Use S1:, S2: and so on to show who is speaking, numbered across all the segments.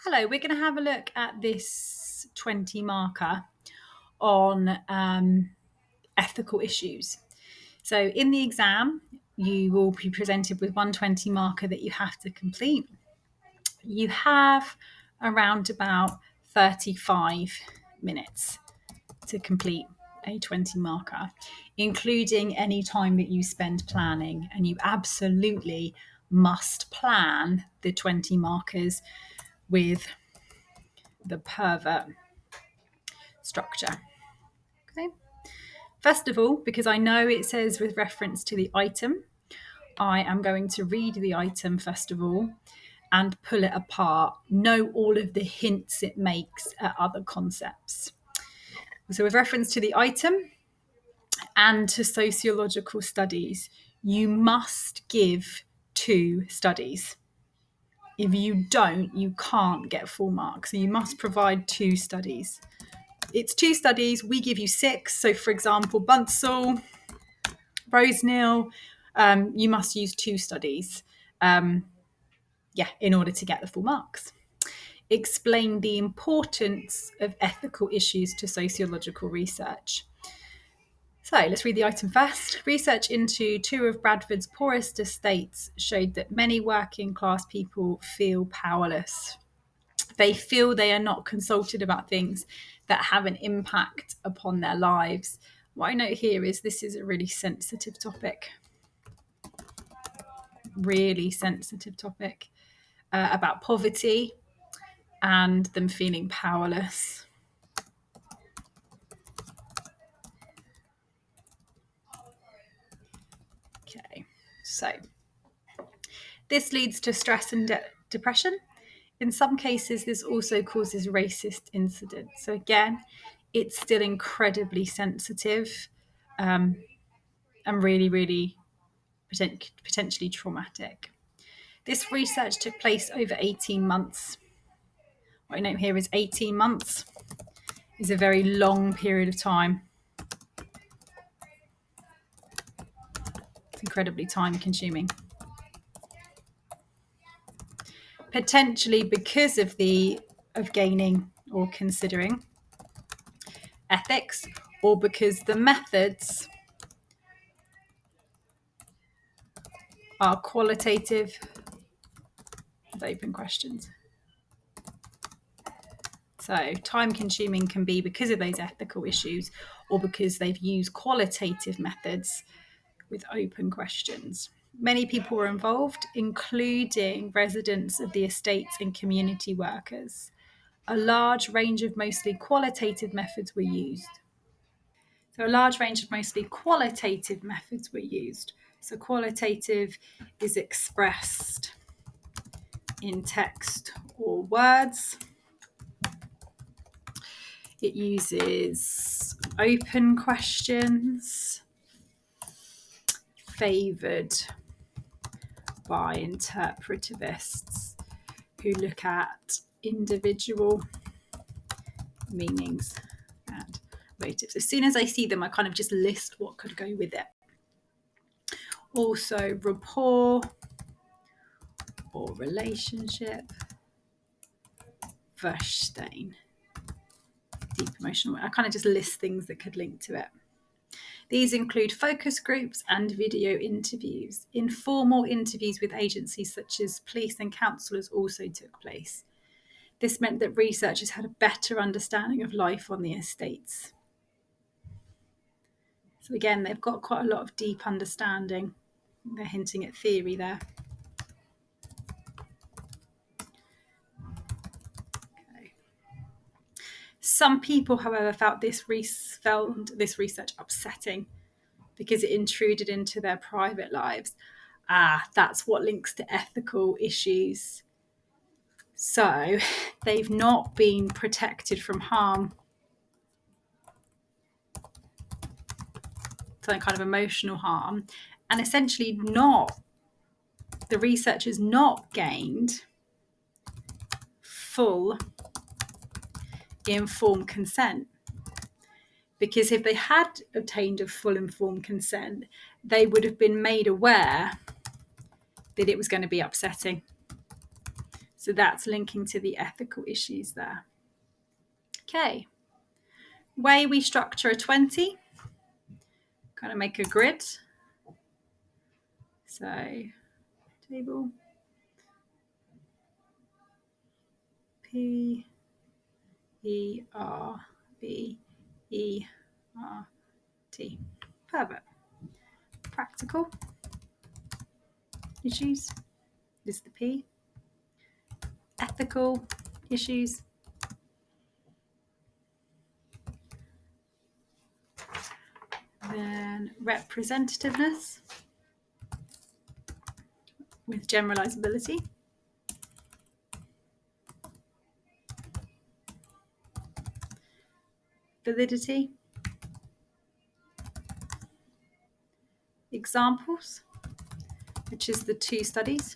S1: Hello, we're going to have a look at this 20 marker on ethical issues. So in the exam, you will be presented with 120 marker that you have to complete. You have around about 35 minutes to complete a 20 marker, including any time that you spend planning. And you absolutely must plan the 20 markers with the pervert structure. Okay. First of all, because I know it says with reference to the item, I am going to read the item first of all and pull it apart, know all of the hints it makes at other concepts. So with reference to the item and to sociological studies, you must give 2 studies. If you don't, you can't get full marks. So you must provide 2 studies. It's 2 studies. We give you 6. So, for example, Buntsell, Rosenhill, you must use 2 studies, in order to get the full marks. Explain the importance of ethical issues to sociological research. So let's read the item first. Research into 2 of Bradford's poorest estates showed that many working class people feel powerless. They feel they are not consulted about things that have an impact upon their lives. What I note here is this is a really sensitive topic. About poverty and them feeling powerless. Okay, so this leads to stress and depression. In some cases, this also causes racist incidents. So again, it's still incredibly sensitive and really, really potentially traumatic. This research took place over 18 months. What I note here is 18 months is a very long period of time. It's incredibly time consuming. Potentially because of gaining or considering ethics, or because the methods are qualitative with open questions. So time consuming can be because of those ethical issues or because they've used qualitative methods with open questions. Many people were involved, including residents of the estates and community workers. A large range of mostly qualitative methods were used. So qualitative is expressed in text or words. It uses open questions favoured by interpretivists who look at individual meanings and motives. As soon as I see them, I kind of just list what could go with it. Also, rapport or relationship, Verstehen, deep emotional. I kind of just list things that could link to it. These include focus groups and video interviews. Informal interviews with agencies such as police and counsellors also took place. This meant that researchers had a better understanding of life on the estates. So again, they've got quite a lot of deep understanding. They're hinting at theory there. Okay. Some people, however, found this research upsetting because it intruded into their private lives. That's what links to ethical issues. So they've not been protected from harm. Some kind of emotional harm. And essentially the researchers not gained full informed consent. Because if they had obtained a full informed consent, they would have been made aware that it was going to be upsetting. So that's linking to the ethical issues there. Okay. Way we structure a 20, kind of make a grid. So table P E R B E R T. Perfect. Practical issues is the P. Ethical issues. Then representativeness with generalizability. Validity. Examples, which is the 2 studies,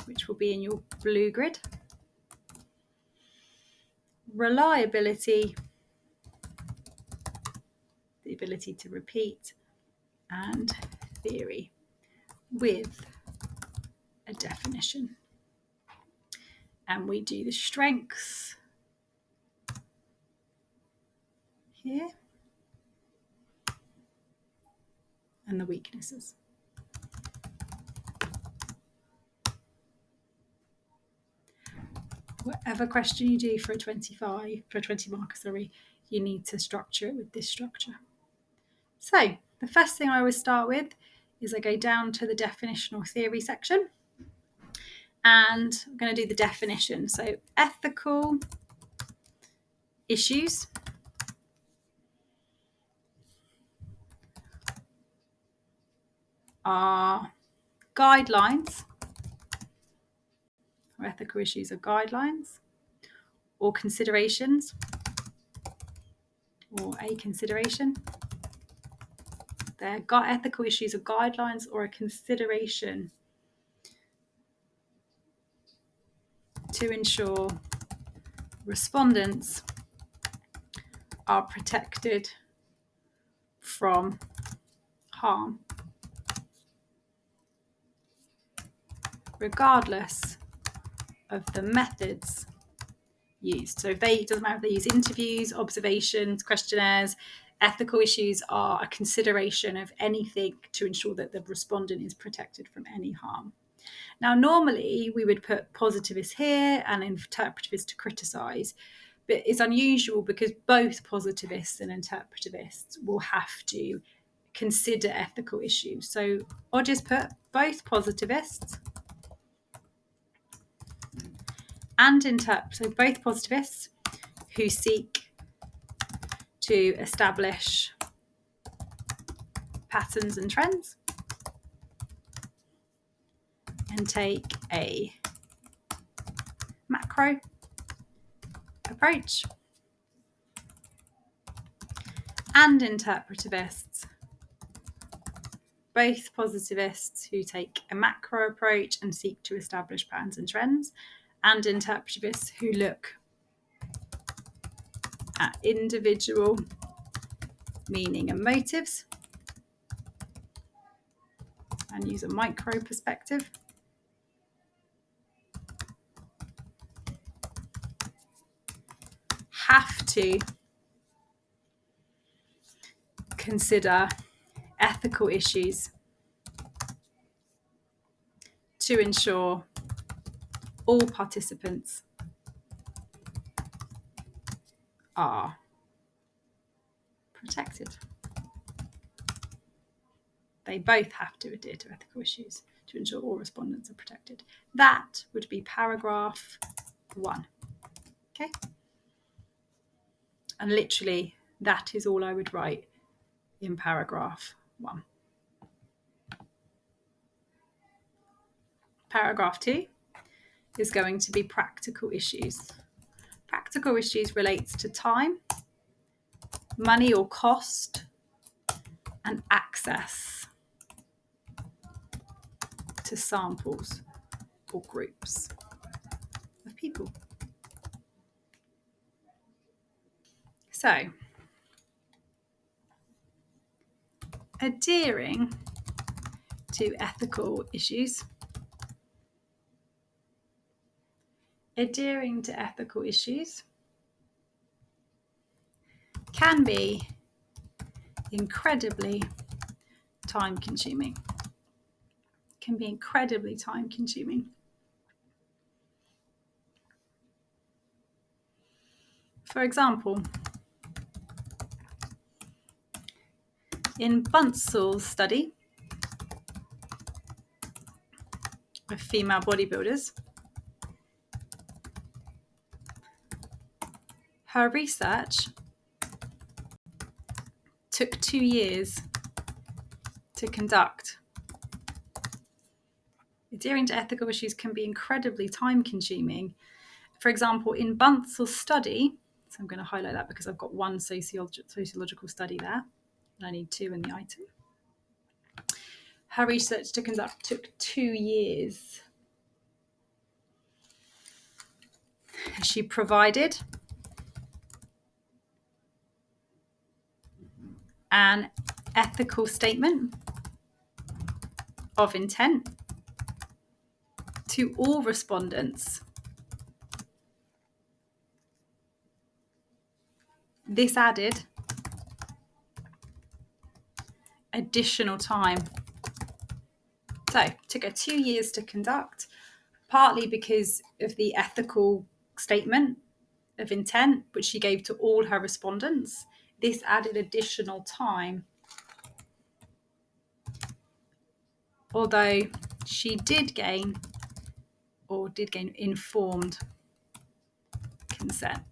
S1: which will be in your blue grid. Reliability, the ability to repeat, and theory with a definition. And we do the strengths here and the weaknesses. Whatever question you do for a 20 marker, you need to structure it with this structure. So the first thing I always start with is I go down to the definition or theory section, and I'm going to do the definition. So ethical issues are guidelines, or ethical issues are guidelines or considerations, or a consideration. They're ethical issues are guidelines or a consideration to ensure respondents are protected from harm, regardless of the methods used. So it doesn't matter if they use interviews, observations, questionnaires. Ethical issues are a consideration of anything to ensure that the respondent is protected from any harm. Now, normally we would put positivists here and interpretivists to criticise, but it's unusual because both positivists and interpretivists will have to consider ethical issues. So I'll just put both positivists and so both positivists who seek to establish patterns and trends and take a macro approach, and interpretivists, both positivists who take a macro approach and seek to establish patterns and trends, and interpretivists who look at individual meaning and motives and use a micro perspective. Have to consider ethical issues to ensure all participants are protected. They both have to adhere to ethical issues to ensure all respondents are protected. That would be paragraph 1. Okay? And literally, that is all I would write in paragraph 1. Paragraph 2 is going to be practical issues. Practical issues relates to time, money or cost, and access to samples or groups of people. So, adhering to ethical issues adhering to ethical issues can be incredibly time consuming. Can be incredibly time consuming. For example, in Bunsel's study of female bodybuilders, her research took 2 years to conduct. Adhering to ethical issues can be incredibly time consuming. For example, in Bunsel's study, so I'm going to highlight that because I've got one sociological study there, and I need 2 in the item. Her research to conduct took 2 years. She provided an ethical statement of intent to all respondents. This added additional time. So it took her 2 years to conduct, partly because of the ethical statement of intent, which she gave to all her respondents. This added additional time. Although she did gain informed consent.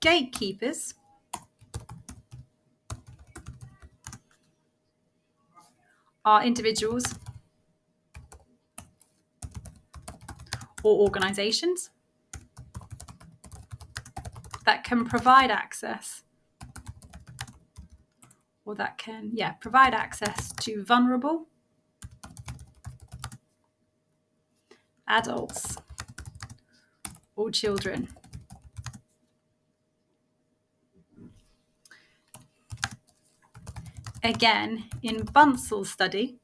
S1: Gatekeepers are individuals or organizations that can provide access provide access to vulnerable adults or children. Again, in Bunsel's study,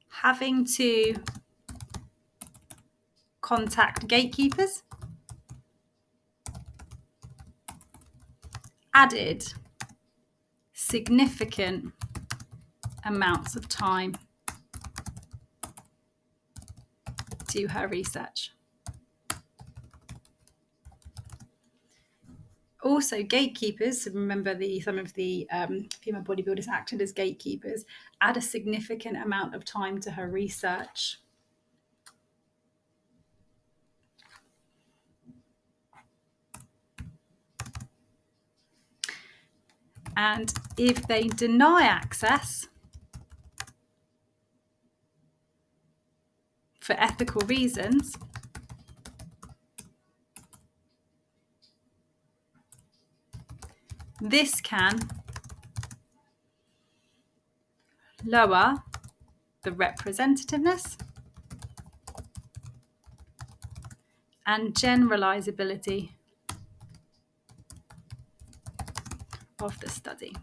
S1: having to contact gatekeepers added significant amounts of time to her research. Also, gatekeepers, remember some of the female bodybuilders acted as gatekeepers, add a significant amount of time to her research. And if they deny access for ethical reasons, this can lower the representativeness and generalizability of the study.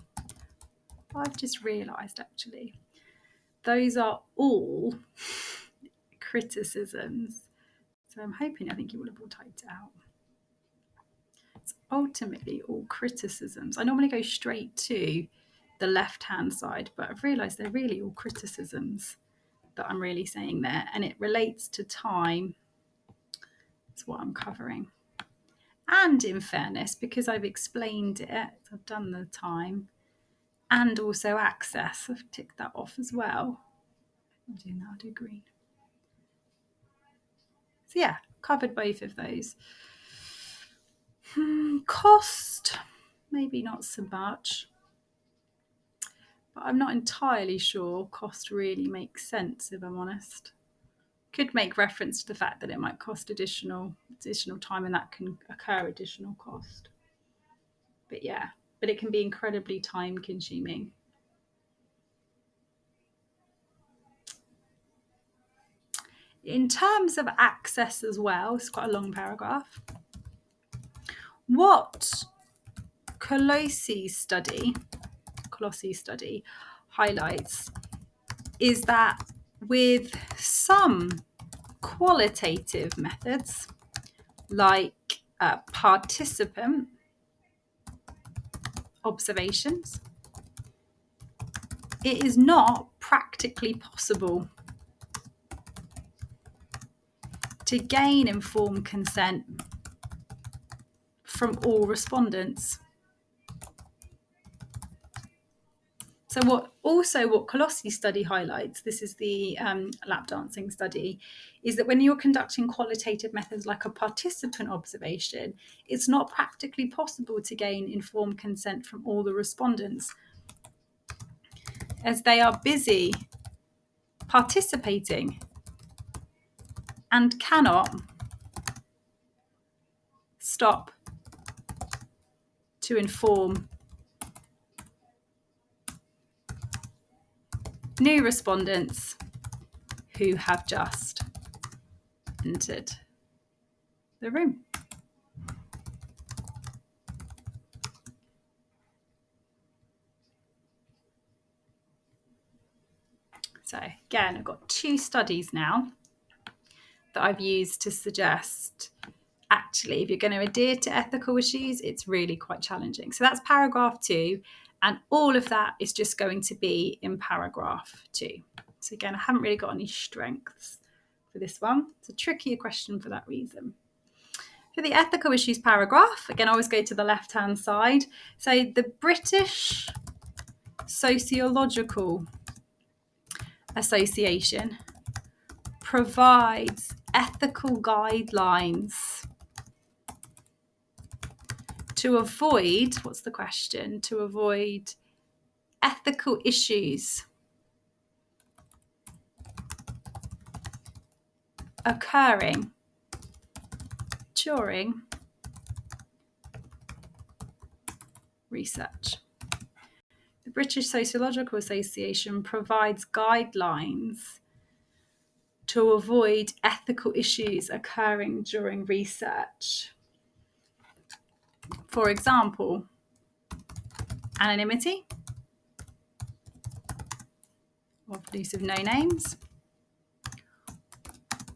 S1: I've just realised actually, those are all criticisms. So I think you will have all typed it out. It's ultimately all criticisms. I normally go straight to the left-hand side, but I've realised they're really all criticisms that I'm really saying there, and it relates to time. That's what I'm covering. And in fairness, because I've explained it, I've done the time, and also access, I've ticked that off as well. I'll do green. So yeah, covered both of those. Cost, maybe not so much, but I'm not entirely sure cost really makes sense, if I'm honest. Could make reference to the fact that it might cost additional time, and that can occur additional cost. But it can be incredibly time consuming. In terms of access as well, it's quite a long paragraph. What Colossi study highlights is that with some qualitative methods, like participant observations, it is not practically possible to gain informed consent from all respondents. So what Colossi study highlights, this is the lap dancing study, is that when you're conducting qualitative methods like a participant observation, it's not practically possible to gain informed consent from all the respondents, as they are busy participating and cannot stop to inform new respondents who have just entered the room. So again, I've got 2 studies now that I've used to suggest actually if you're going to adhere to ethical issues, it's really quite challenging. So that's paragraph 2, and all of that is just going to be in paragraph 2. So again, I haven't really got any strengths for this one. It's a trickier question for that reason. For the ethical issues paragraph, again, I always go to the left-hand side. So the British Sociological Association provides ethical guidelines to avoid, what's the question? To avoid ethical issues occurring during research. The British Sociological Association provides guidelines to avoid ethical issues occurring during research. For example, anonymity or use of no names,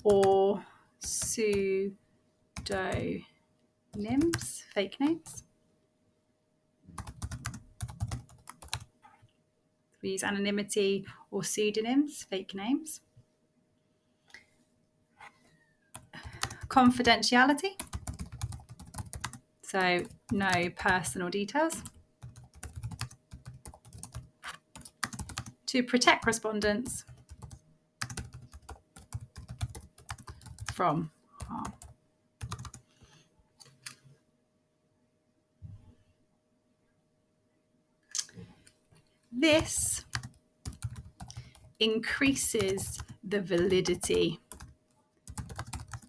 S1: or pseudonyms, fake names. We use anonymity or pseudonyms, fake names. Confidentiality, so no personal details. To protect respondents from harm. This increases the validity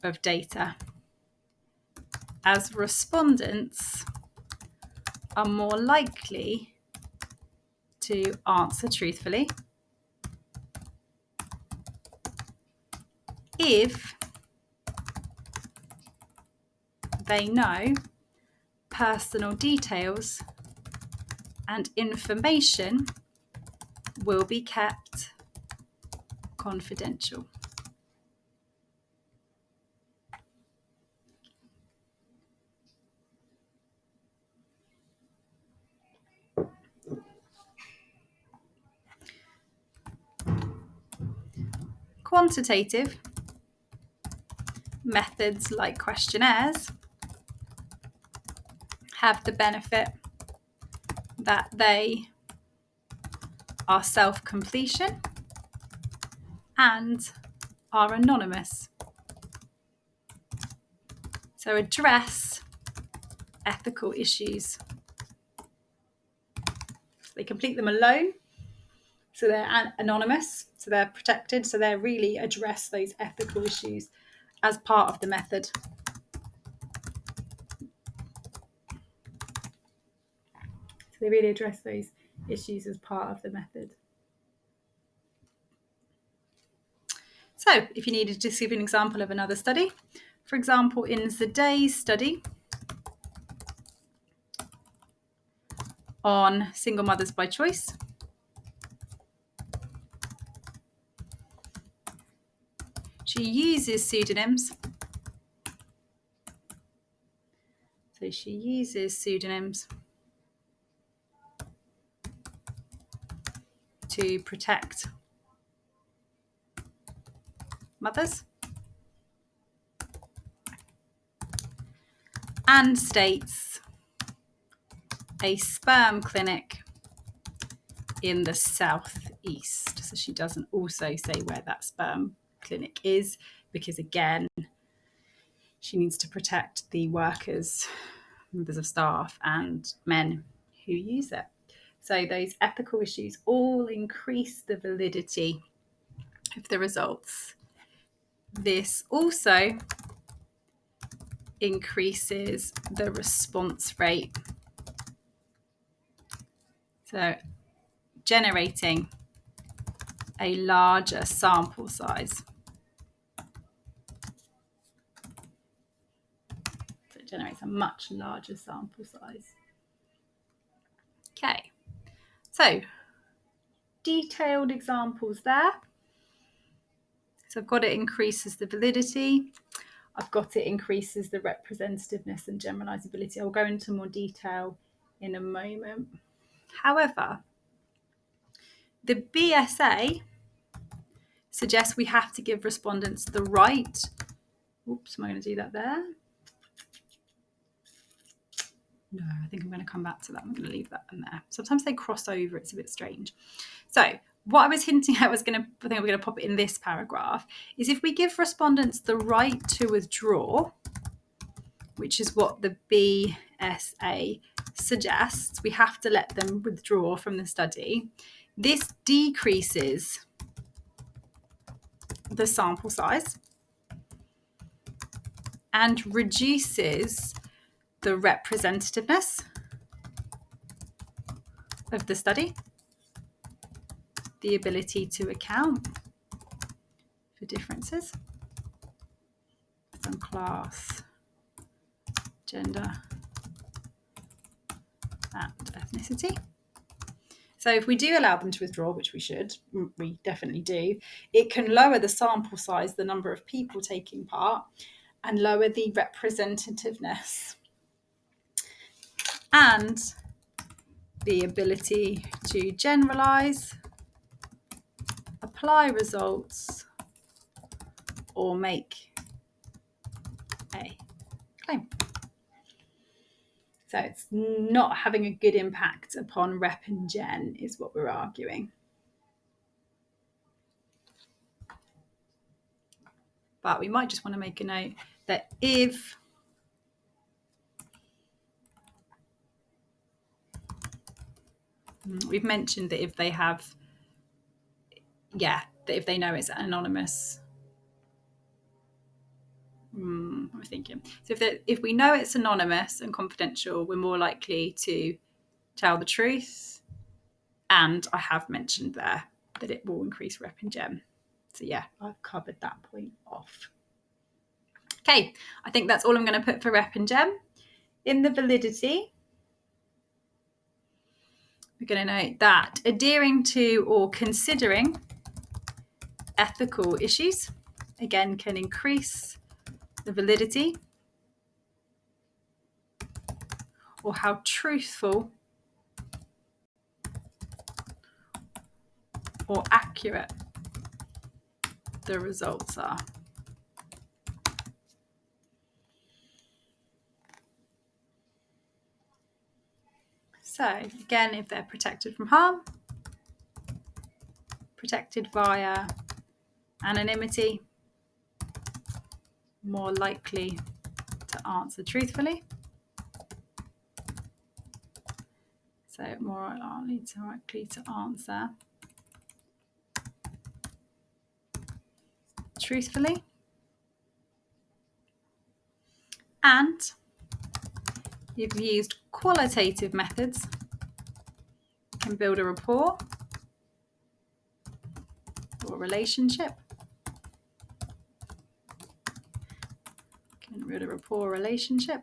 S1: of data, as respondents are more likely to answer truthfully if they know personal details and information will be kept confidential. Quantitative methods like questionnaires have the benefit that they are self-completion and are anonymous. So address ethical issues. They complete them alone, so they're anonymous, so they're protected, so they really address those ethical issues as part of the method. So they really address those issues as part of the method. So if you needed to give an example of another study, for example, in Zaday's study, on single mothers by choice. She uses pseudonyms. So she uses pseudonyms to protect mothers, and states a sperm clinic in the southeast. So she doesn't also say where that sperm clinic is, because again, she needs to protect the workers, members of staff, and men who use it. So those ethical issues all increase the validity of the results. This also increases the response rate. So generating a larger sample size. So it generates a much larger sample size. Okay, so detailed examples there. So I've got it increases the validity. I've got it increases the representativeness and generalizability. I'll go into more detail in a moment. However, the BSA suggests we have to give respondents the right. Oops, am I going to do that there? No, I think I'm going to come back to that. I'm going to leave that in there. Sometimes they cross over. It's a bit strange. So what I was hinting at I think I'm going to pop it in this paragraph, is if we give respondents the right to withdraw, which is what the BSA suggests, we have to let them withdraw from the study. This decreases the sample size and reduces the representativeness of the study, the ability to account for differences from class, gender, and ethnicity. So if we do allow them to withdraw, which we definitely do, it can lower the sample size, the number of people taking part, and lower the representativeness and the ability to generalize, apply results, or make a claim. So it's not having a good impact upon rep and gen is what we're arguing. But we might just want to make a note that if we've mentioned that if they have, that if they know it's anonymous, I'm thinking. So if we know it's anonymous and confidential, we're more likely to tell the truth. And I have mentioned there that it will increase rep and gen. So yeah, I've covered that point off. Okay, I think that's all I'm going to put for rep and gen. In the validity, we're going to note that adhering to or considering ethical issues, again, can increase the validity or how truthful or accurate the results are. So again, if they're protected from harm, protected via anonymity, more likely to answer truthfully. So more likely to answer truthfully. And you've used qualitative methods, you can build a rapport or relationship. You can build a rapport relationship.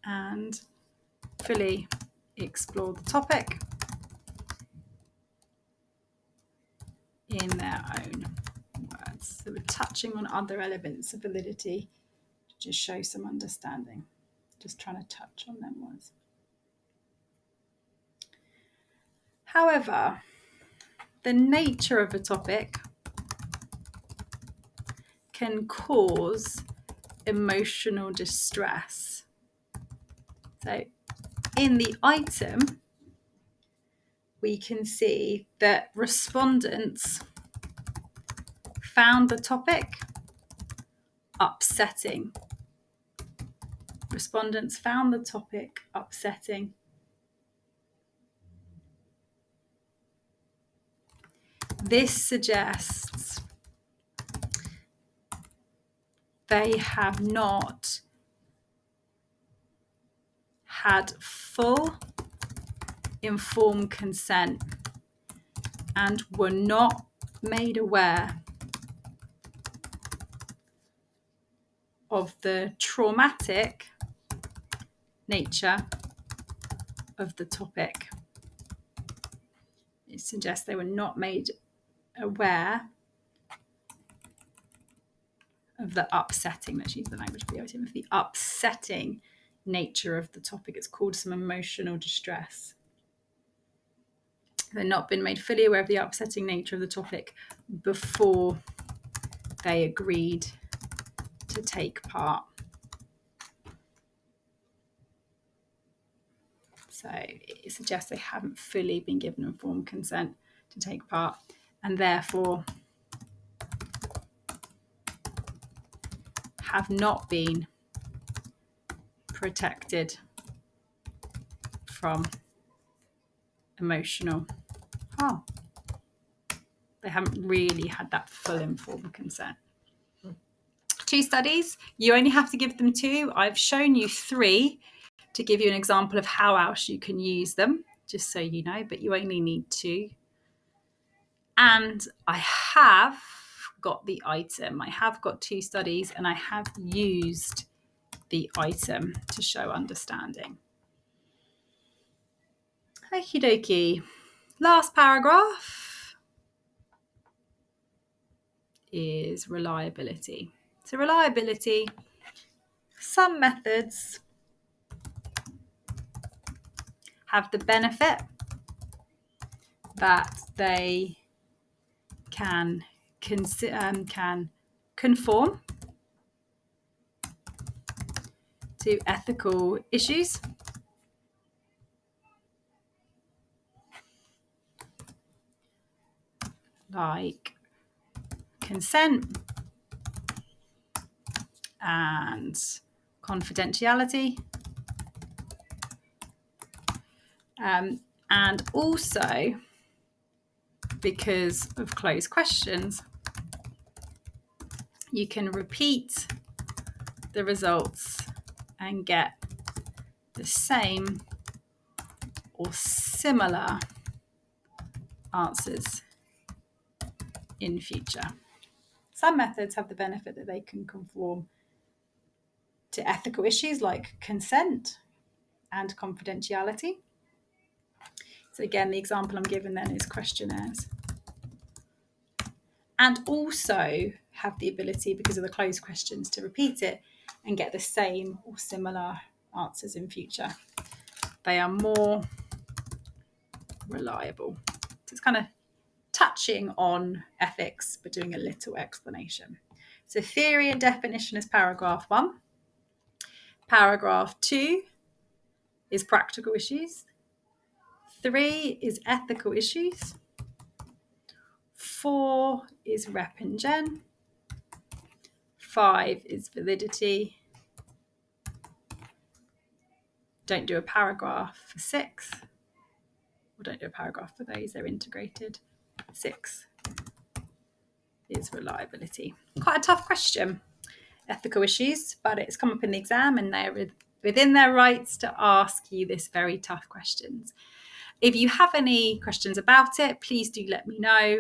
S1: and fully explore the topic in their own words. So we're touching on other elements of validity to just show some understanding. Just trying to touch on them words. However, the nature of a topic can cause emotional distress. So in the item, we can see that respondents found the topic upsetting. Respondents found the topic upsetting. This suggests they have not had full informed consent and were not made aware of the traumatic nature of the topic. It suggests they were not made aware of the upsetting, let's use the language of the item, of the upsetting nature of the topic. It's caused some emotional distress. They've not been made fully aware of the upsetting nature of the topic before they agreed to take part. So it suggests they haven't fully been given informed consent to take part, and therefore have not been protected from emotional harm. They haven't really had that full informed consent. 2 studies, you only have to give them 2. I've shown you 3 to give you an example of how else you can use them, just so you know, but you only need 2. And I have got the item. I have got 2 studies and I have used the item to show understanding. Okie dokie. Last paragraph is reliability. So reliability, some methods have the benefit that they can conform to ethical issues, like consent and confidentiality, and also because of closed questions, you can repeat the results and get the same or similar answers in future. Some methods have the benefit that they can conform to ethical issues like consent and confidentiality. So again, the example I'm given then is questionnaires. And also have the ability, because of the closed questions, to repeat it and get the same or similar answers in future. They are more reliable. So it's kind of touching on ethics, but doing a little explanation. So theory and definition is paragraph 1. Paragraph 2 is practical issues. 3 is ethical issues. 4 is rep and gen. 5 is validity. Don't do a paragraph for 6. Or don't do a paragraph for those, they're integrated. 6 is reliability. Quite a tough question, ethical issues, but it's come up in the exam and they're within their rights to ask you this very tough questions. If you have any questions about it, please do let me know,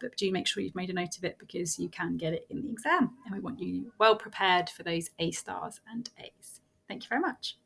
S1: but do make sure you've made a note of it because you can get it in the exam and we want you well prepared for those A stars and A's. Thank you very much.